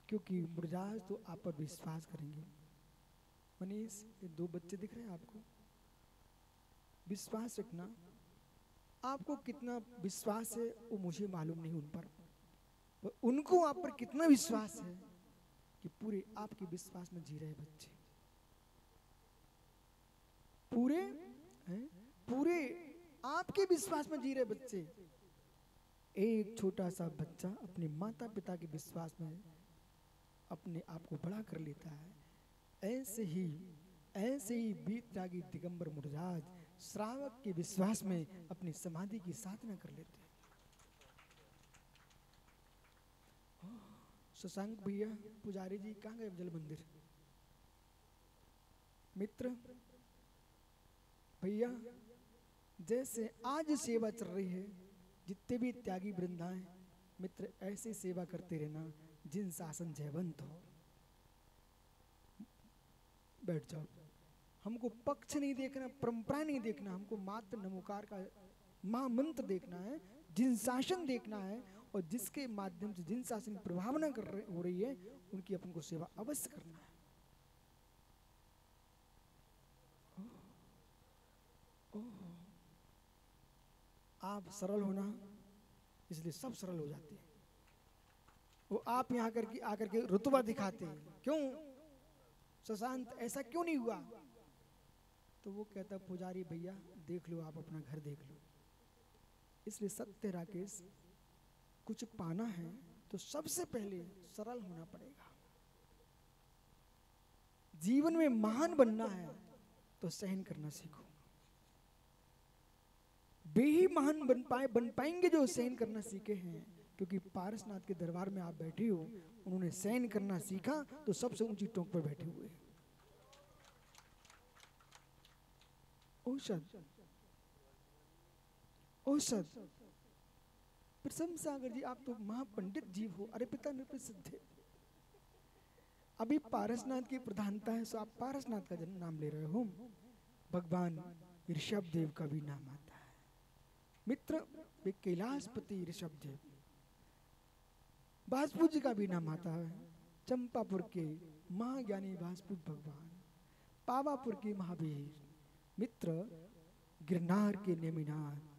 S1: क्योंकि मुरझाज तो आप पर विश्वास करेंगे। मनीष, ये 2 बच्चे दिख रहे हैं आपको, विश्वास रखना। आपको कितना विश्वास है वो मुझे मालूम नहीं उन पर उनको आप पर कितना विश्वास है कि पूरे आपके विश्वास में जी रहे बच्चे, पूरे आपके विश्वास में जी रहे बच्चे। एक छोटा सा बच्चा अपने माता पिता के विश्वास में अपने आप को बड़ा कर लेता है। ऐसे ही बीतरागी दिगंबर मुरझाज श्रावक के विश्वास में अपनी समाधि की साधना कर लेते हैं। शशांक भैया पुजारी जी कहाँ गए? जल मंदिर मित्र भैया, जैसे आज सेवा चल रही है, जितने भी त्यागी वृंदाएं मित्र ऐसे सेवा करते रहना, जिन शासन जयवंत हो। बैठ जाओ, हमको पक्ष नहीं देखना, परंपरा नहीं देखना, हमको मात्र नमोकार का महामंत्र देखना है, जिन शासन देखना है, और जिसके माध्यम से जिन शासन प्रभावना हो रही है उनकी अपन को सेवा अवश्य करना है। आप सरल होना, इसलिए सब सरल हो जाते हैं। वो आप यहाँ आकर के रुतबा दिखाते हैं, क्यों शशांत ऐसा क्यों नहीं हुआ? तो वो कहता पुजारी भैया देख लो, आप अपना घर देख लो। इसलिए सत्य राकेश, कुछ पाना है तो सबसे पहले सरल होना पड़ेगा। जीवन में महान बनना है तो सहन करना सीखो। वे ही महान बन पाएंगे जो सहन करना सीखे हैं, क्योंकि पारसनाथ के दरबार में आप बैठे हो, उन्होंने सहन करना सीखा तो सबसे ऊंची टोंक पर बैठे हुए। औषध प्रसन्न सागर जी, आप तो महापंडित जीव हो। अरे पिता नृसिद्ध, अभी पारसनाथ की प्रधानता है, सो आप पारसनाथ का नाम ले रहे हो। भगवान ऋषभ देव का भी नाम आता है मित्र, वे कैलाशपति ऋषभ देव। भास्पू जी का भी नाम आता है, चंपापुर के महाज्ञानी भास्पू भगवान, पावापुर के महावीर मित्र, गिरनार के नेमिनाथ।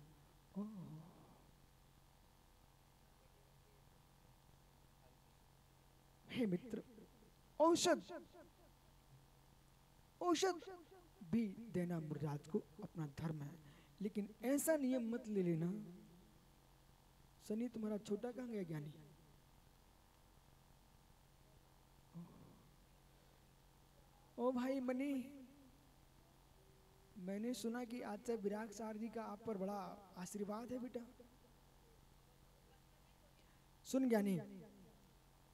S1: हे मित्र, औषध भी देना मुरझाज को अपना धर्म है, लेकिन ऐसा नियम मत ले लेना शनि तुम्हारा छोटा कहाँ गया ज्ञानी? ओ भाई मनी, मैंने सुना कि आज से विराग सार जी का आप पर बड़ा आशीर्वाद है बेटा। सुन ज्ञानी,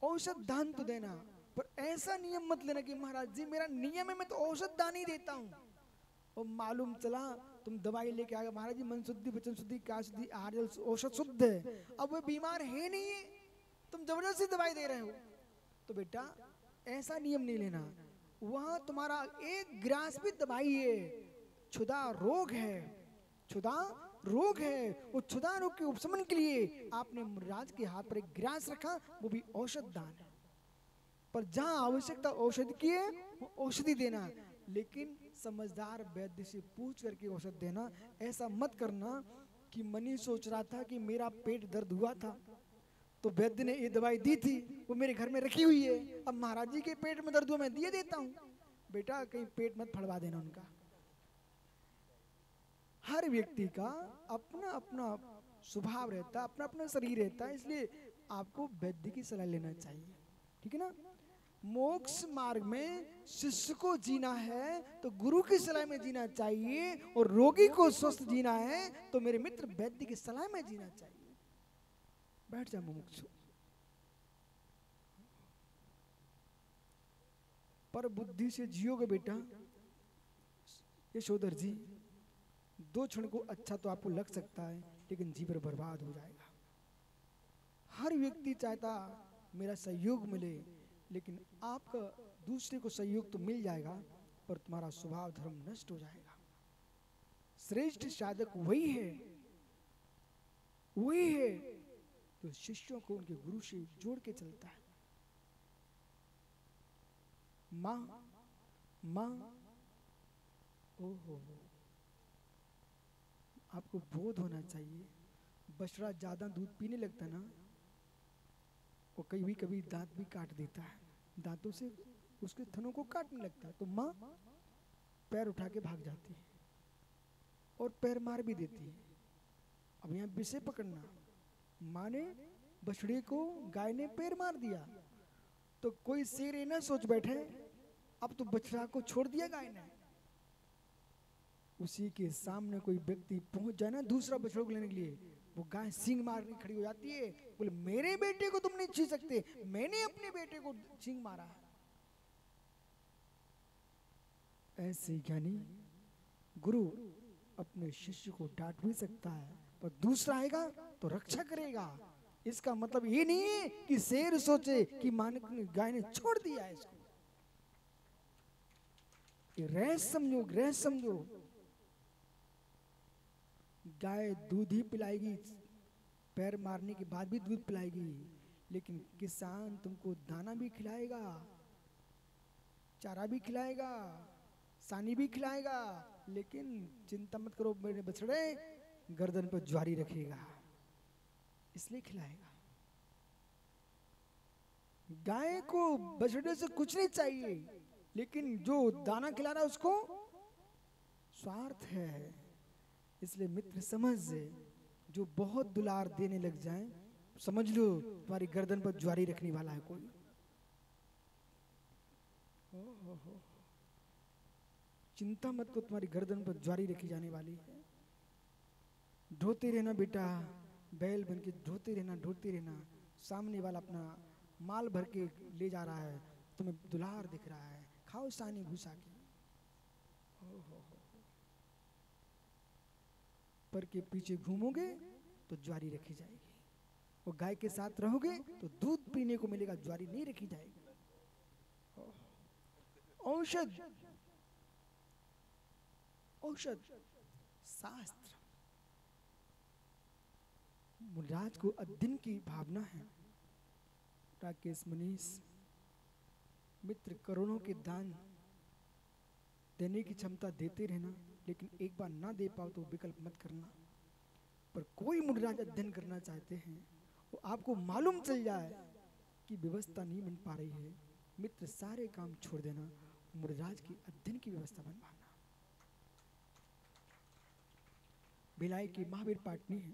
S1: औषध दान तो देना, पर ऐसा नियम मत लेना कि महाराज जी मेरा नियम है मैं तो औषध दान ही देता हूँ, और मालूम चला तुम दवाई लेके आ गए, महाराज जी मन शुद्धि वचन शुद्धि काया शुद्धि आहार जल औषध शुद्ध है, अब वो बीमार है नहीं है, तुम जबरदस्ती दवाई दे रहे हो। तो बेटा ऐसा नियम नहीं लेना, वहां तुम्हारा एक गिलास भी दवाई है, क्षुधा रोग है, क्षुधा रोग है, वो क्षुधा रोग के उपशमन के लिए आपने मुनिराज के हाथ पर एक गिलास रखा, वो भी औषध दान है। पर जहां आवश्यकता औषधि की है वो औषधि देना, लेकिन समझदार वैद्य से पूछ करके औषध देना। ऐसा मत करना कि मनी सोच रहा था कि मेरा पेट दर्द हुआ था तो वैद्य ने ये दवाई दी थी, वो मेरे घर में रखी हुई है, अब महाराज जी के पेट में दर्द हुआ मैं दिए देता हूँ। बेटा कहीं पेट मत फड़वा देना उनका। हर व्यक्ति का अपना अपना स्वभाव रहता है, अपना अपना शरीर रहता है, इसलिए आपको वैद्य की सलाह लेना चाहिए, ठीक है ना। मोक्ष मार्ग में शिष्य को जीना है तो गुरु की सलाह में जीना चाहिए, और रोगी को स्वस्थ जीना है तो मेरे मित्र वैद्य की सलाह में जीना चाहिए। बैठ जा मुमुक्षु। पर बुद्धि से जियोगे बेटा यशोधर जी, 2 क्षण को अच्छा तो आपको लग सकता है, लेकिन जीवन बर्बाद हो जाएगा। हर व्यक्ति चाहता मेरा सहयोग मिले, लेकिन आपका दूसरे को सहयोग तो मिल जाएगा, पर तुम्हारा स्वभाव धर्म नष्ट हो जाएगा। श्रेष्ठ साधक वही है जो शिष्यों को उनके गुरु से जोड़ के चलता है। माँ ओहो, आपको बोध होना चाहिए, बछड़ा ज्यादा दूध पीने लगता ना, वो कभी कभी दांत भी काट देता है, दांतों से उसके थनों को काटने लगता है, तो माँ पैर उठा के भाग जाती है और पैर मार भी देती है। अब यहाँ विषय पकड़ना, माँ ने बछड़े को गाय ने पैर मार दिया, तो कोई शेर ये ना सोच बैठे अब तो बछड़ा को छोड़ दिया गाय ने। उसी के सामने कोई व्यक्ति पहुंच जाए ना दूसरा बछड़ों को लेने के लिए, वो गाय सींग मारने खड़ी हो जाती है, बोले मेरे बेटे को तुम नहीं छीन सकते, मैंने अपने बेटे को सींग मारा है। ऐसे ज्ञानी गुरु अपने शिष्य को डांट भी सकता है, पर दूसरा आएगा तो रक्षा करेगा। इसका मतलब ये नहीं है कि शेर सोचे कि मानक ने गाय ने छोड़ दिया है इसको। रहस्य समझो, रहस्य समझो। गाय दूध ही पिलाएगी, पैर मारने के बाद भी दूध पिलाएगी, लेकिन किसान तुमको दाना भी खिलाएगा, चारा भी खिलाएगा, सानी भी खिलाएगा, लेकिन चिंता मत करो मेरे बछड़े, गर्दन पर ज्वारी रखेगा, इसलिए खिलाएगा। गाय को बछड़े से कुछ नहीं चाहिए, लेकिन जो दाना खिला रहा है उसको स्वार्थ है। इसलिए मित्र समझ, जो बहुत दुलार देने लग जाए समझ लो तुम्हारी गर्दन पर ज्वारी रखने वाला है कोई। चिंता मत करो, तुम्हारी गर्दन पर ज्वारी रखी जाने वाली है। ढोते रहना बेटा, बैल बन के ढोते रहना, ढोते रहना। सामने वाला अपना माल भर के ले जा रहा है, तुम्हें दुलार दिख रहा है, खाओ सानी भूसा की। पर के पीछे घूमोगे तो ज्वारी रखी जाएगी, और गाय के साथ रहोगे तो दूध पीने को मिलेगा, ज्वारी नहीं रखी जाएगी। औषध, औषध शास्त्र मुनिराज को अध्ययन की भावना है। राकेश मनीष मित्र, करोड़ों के दान देने की क्षमता देते रहना, लेकिन एक बार ना दे पाओ तो विकल्प मत करना। पर कोई मुनिराज अध्ययन करना चाहते हैं, वो आपको मालूम चल जाए कि व्यवस्था नहीं बन पा रही है, मित्र सारे काम छोड़ देना, मुनिराज की अध्ययन की व्यवस्था बनवाना। भिलाई की महावीर पाटनी है,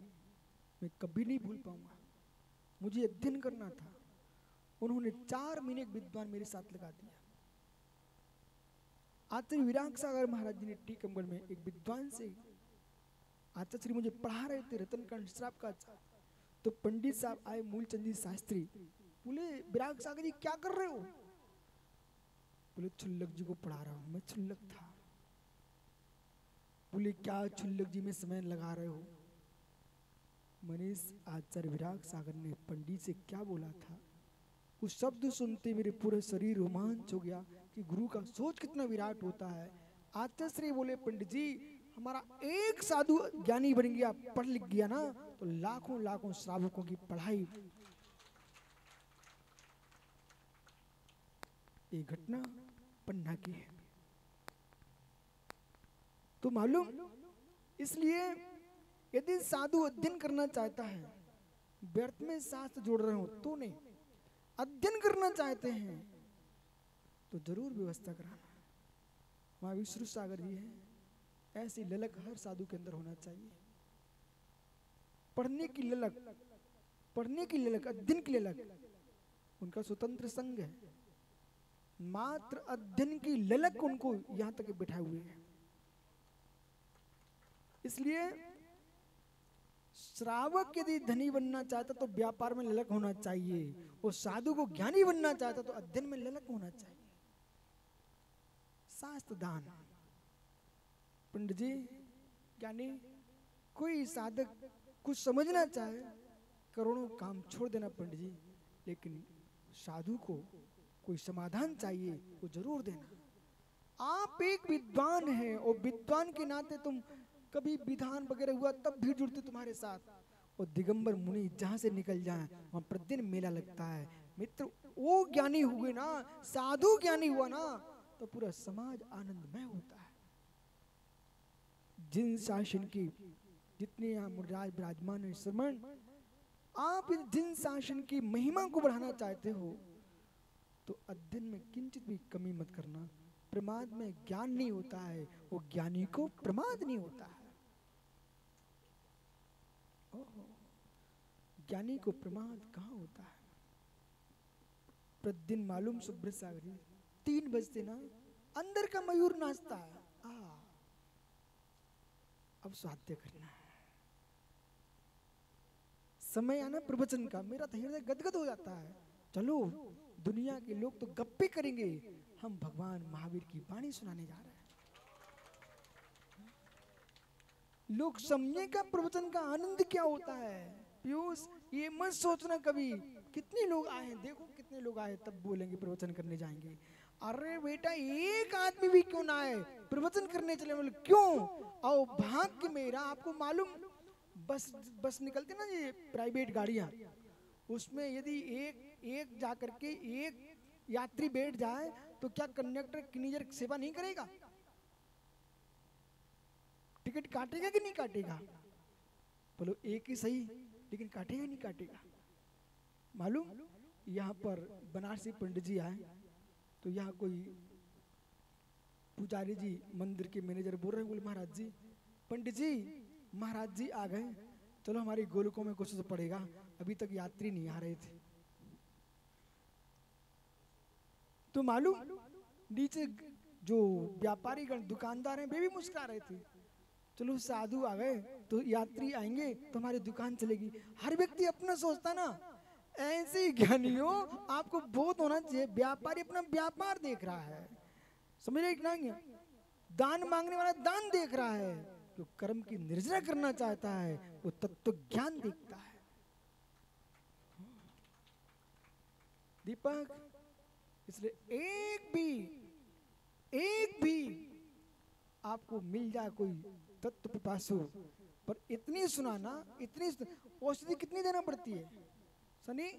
S1: मैं कभी नहीं भूल पाऊंगा। मुझे अध्ययन करना था। उन्होंने 4 महीने एक विद्वान मेरे साथ लगा दिया। आचार्य विराग सागर महाराज जी ने टीकमगढ़ में एक विद्वान से, आचार्य श्री मुझे पढ़ा रहे थे रतनकांड श्राप का आचार्य, तो पंडित साहब आए मूलचंद जी शास्त्री, बोले विराग सागर जी क्या कर रहे हो? बोले छुल्लक जी को पढ़ा रहा हूं। मैं छुल्लक था। बोले क्या छुल्लक जी में समय लगा रहे हो? मनीष आचार्य विराग सागर ने पंडित से क्या बोला था, उस शब्द सुनते मेरे पूरे शरीर रोमांच हो गया कि गुरु का सोच कितना विराट होता है। आचार्य श्री बोले पंडित जी, हमारा एक साधु ज्ञानी बन गया, पढ़ लिख गया ना, तो लाखों लाखों श्रावकों की पढ़ाई। ये घटना पन्ना की है। तो मालूम, इसलिए यदि साधु अध्ययन करना चाहता है, व्यर्थ में शास्त्र जोड़ रहे हो तो नहीं, अध्ययन करना चाहते हैं तो जरूर व्यवस्था कराना। वहां विष्णु सागर जी है, ऐसी ललक हर साधु के अंदर होना चाहिए। पढ़ने की ललक, पढ़ने की ललक, अध्ययन की ललक, उनका स्वतंत्र संघ है, मात्र अध्ययन की ललक उनको यहां तक बिठाए हुए है। इसलिए श्रावक यदि धनी बनना चाहता तो व्यापार में ललक होना चाहिए, और साधु को ज्ञानी बनना चाहता तो अध्ययन में ललक होना चाहिए। शास्त्र दान। पंडित जी, ज्ञानी, कोई साधक कुछ समझना चाहे, करोड़ों काम छोड़ देना पंडित जी, लेकिन साधु को कोई समाधान चाहिए वो जरूर देना। आप एक विद्वान हैं और विद्वान के नाते तुम कभी विधान वगैरह हुआ तब भीड़ जुड़ती तुम्हारे साथ, और दिगंबर मुनि जहां से निकल जाए वहां प्रतिदिन मेला लगता है। मित्र, वो ज्ञानी हुए ना, साधु ज्ञानी हुआ ना, तो पूरा समाज आनंदमय होता है। जिन शासन की जितने यहाँ मुराज विराजमान है श्रमण, आप इन जिन शासन की महिमा को बढ़ाना चाहते हो तो अध्ययन में किंचित भी कमी मत करना। प्रमाद में ज्ञान नहीं होता है, वो ज्ञानी को प्रमाद नहीं होता है। ज्ञानी को प्रमाद कहाँ होता है? प्रतिदिन मालूम सुब्रत सागर 3 बजते ना अंदर का मयूर नाचता है, अब स्वाध्याय करना है, समय आना प्रवचन का। मेरा तो हृदय गदगद हो जाता है। चलो, दुनिया के लोग तो गप्पे करेंगे, हम भगवान महावीर की वाणी सुनाने जा रहे हैं। लोग समझेगा प्रवचन का आनंद क्या होता है। पीयूष, ये मत सोचना कभी कितने लोग आए हैं, देखो कितने लोग आए, तब बोलेंगे प्रवचन करने जाएंगे। अरे बेटा, एक आदमी भी क्यों ना आए, प्रवचन करने चले, बोले क्यों आओ, भाग्य मेरा। आपको मालूम, बस निकलते ना ये प्राइवेट गाड़ियां, उसमें यदि एक जाकर के एक यात्री बैठ जाए तो क्या कंडक्टर क्लीनर सेवा नहीं करेगा? टिकट काटेगा कि नहीं काटेगा? बोलो एक ही सही, लेकिन काटेगा नहीं काटेगा? मालूम, यहाँ पर बनारसी पंडित जी आए तो यहाँ कोई पुजारी जी मंदिर के मैनेजर बोल रहे हैं, बोले महाराज जी, पंडित जी महाराज जी आ गए, चलो हमारे गोलकों में कुछ तो पड़ेगा, अभी तक यात्री नहीं आ रहे थे। तो मालूम, नीचे जो व्यापारी गण दुकानदार हैं वे भी मुस्कुरा रहे थे। चलो साधु आ गए तो यात्री आएंगे तो हमारी दुकान चलेगी। हर व्यक्ति अपना सोचता ना, ऐसे ही ज्ञानियों आपको बोध होना चाहिए। व्यापारी अपना व्यापार देख रहा है, समझ रहे नहीं? दान मांगने वाला दान देख रहा है, जो कर्म की निर्जरा करना चाहता है वो तत्व ज्ञान देखता है। दीपक, इसलिए एक भी आपको मिल जाए कोई तत्व पिपासु, पर इतनी सुनाना, इतनी औषधि कितनी देना पड़ती है सनी?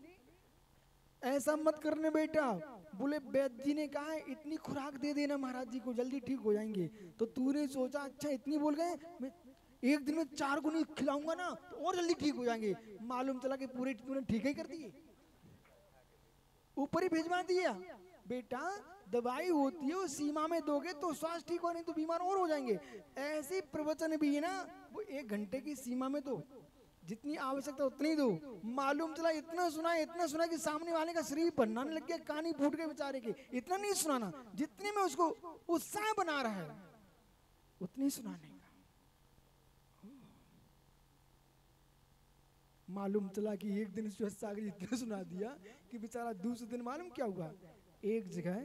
S1: ऐसा मत करने बेटा, बोले वैद्य जी ने कहा है इतनी खुराक दे देना महाराज जी को, जल्दी ठीक हो जाएंगे। तो तूने सोचा अच्छा इतनी बोल गए, मैं एक दिन में 4 गुनी खिलाऊंगा ना तो और जल्दी ठीक हो जाएंगे। मालूम चला कि पूरे तूने ठीक ही कर दिए, ऊपर ही भिजवा दिया। बेटा, दवाई होती है, उस सीमा में दोगे तो स्वास्थ्य ठीक हो, नहीं तो बीमार और हो जाएंगे। ऐसे प्रवचन भी है ना, वो 1 घंटे की सीमा में दो, जितनी आवश्यकता उतनी दो। मालूम चला इतना सुना कि सामने वाले का शरीर बनाने लग गया, कहानी फूट गए बेचारे की। इतना नहीं सुनाना, जितने में उसको उत्साह बना रहा है उतनी सुनाने का। मालूम चला कि एक दिन श्वेत सागर जी इतना सुना दिया कि बेचारा दूसरे दिन मालूम क्या हुआ, एक जगह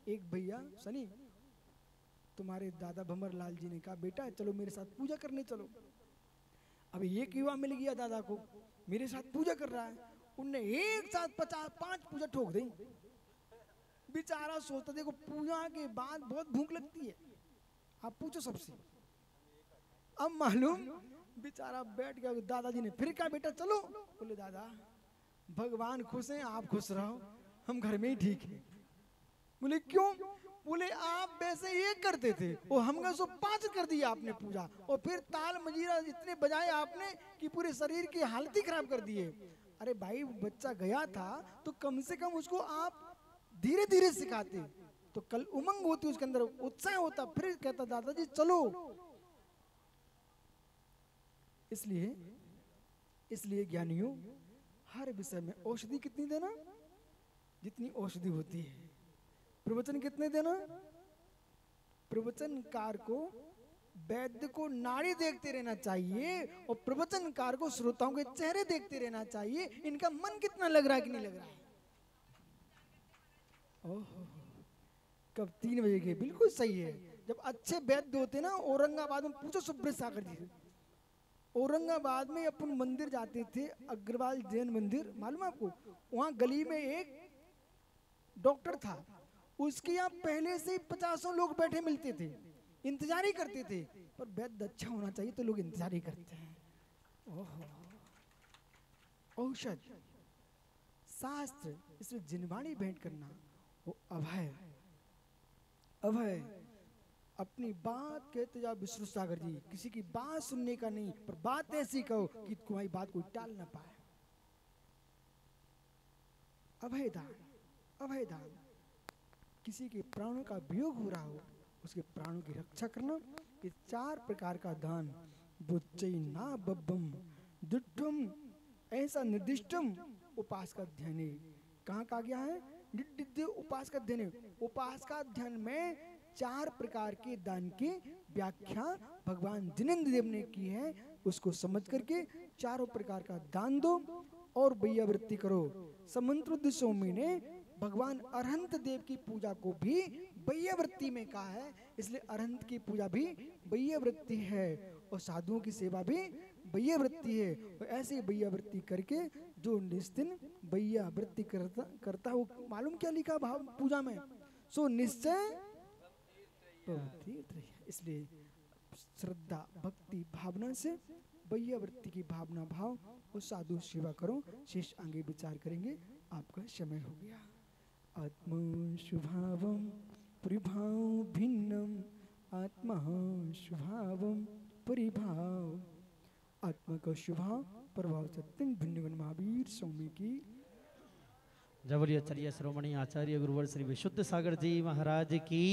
S1: एक भैया सनी तुम्हारे दादा भंवर लाल जी ने कहा बेटा चलो मेरे साथ पूजा करने चलो। अब एक युवा मिल गया दादा को, मेरे साथ पूजा कर रहा है। उनने एक साथ 50-5 पूजा ठोक दी। बेचारा सोचता देखो पूजा के बाद बहुत भूख लगती है, आप पूछो सबसे। अब मालूम बेचारा बैठ गया। दादाजी ने फिर कहा बेटा चलो। बोले दादा भगवान खुश हैं, आप खुश रहो, हम घर में ही ठीक है। बोले क्यों? बोले आप वैसे एक करते थे और हमने सो 5 कर दिया आपने पूजा, और फिर ताल मजीरा इतने बजाए आपने कि पूरे शरीर की हालत ही खराब कर दिए। अरे भाई बच्चा गया था तो कम से कम उसको आप धीरे धीरे सिखाते तो कल उमंग होती, उसके अंदर उत्साह होता। फिर कहता दादाजी चलो। इसलिए ज्ञानियों हर विषय में औषधि कितनी देना जितनी औषधि होती है। प्रवचन कितने देना? प्रवचनकार को वैद्य को नाड़ी देखते रहना चाहिए और प्रवचनकार को श्रोताओं के चेहरे देखते रहना चाहिए, इनका मन कितना लग रहा है कि नहीं लग रहा है। ओहो कब 3 बजे के बिल्कुल सही है। जब अच्छे वैद्य होते ना, औरंगाबाद में पूछो सुब्रत सागर जी से। औरंगाबाद में अपन मंदिर जाते थे, अग्रवाल जैन मंदिर, मालूम आपको? वहां गली में एक डॉक्टर था, उसके यहाँ पहले से 50 लोग बैठे मिलते थे, इंतजार ही करते थे। पर वैद्य अच्छा होना चाहिए तो लोग इंतजार ही करते हैं। ओहो औषध शास्त्र, इसमें जिनवाणी भेंट करना, वो अभय अभय। अपनी बात कहते जाओ विष्णु सागर जी, किसी की बात सुनने का नहीं, पर बात ऐसी कहो कि तुम्हारी बात कोई टाल ना पाए। अभयदान अभयदान। किसी के प्राणों का वियोग हो रहा हो उसके प्राणों की रक्षा करना, ये 4 प्रकार का दान। बुच्चैना बब्बम दुट्टम, ऐसा निर्दिष्टम उपास का ध्यान। कहाँ कहा गया है? निर्दिष्ट उपास का ध्यान। उपास का ध्यान में 4 प्रकार के दान की व्याख्या भगवान जिनेंद्र देव ने की है। उसको समझ करके 4 प्रकार का दान दो और वैयावृत्ति करो। समंत्र स्वामी ने भगवान अरहंत देव की पूजा को भी वैयावृत्ति में कहा है, इसलिए अरहंत की पूजा भी वैयावृत्ति है और साधुओं की सेवा भी वैयावृत्ति है। और ऐसे वैयावृत्ति करके जो निस्तिन वैयावृत्ति करता वो मालूम क्या लिखा भाव पूजा में? सो निश्चय। इसलिए श्रद्धा भक्ति भावना से वैयावृत्ति की भावना भाव और साधु सेवा करो। शेष आगे विचार करेंगे। आपका समय हो गया। आत्मा शुभावम परिभाव भिन्नम, आत्मा शुभावम परिभाव। आत्मा का शुभाव प्रभाव सत्यम भिन्न महावीर स्वामी की।
S2: जबरिया चरिया श्रोमणी आचार्य गुरुवर श्री विशुद्ध सागर जी महाराज की।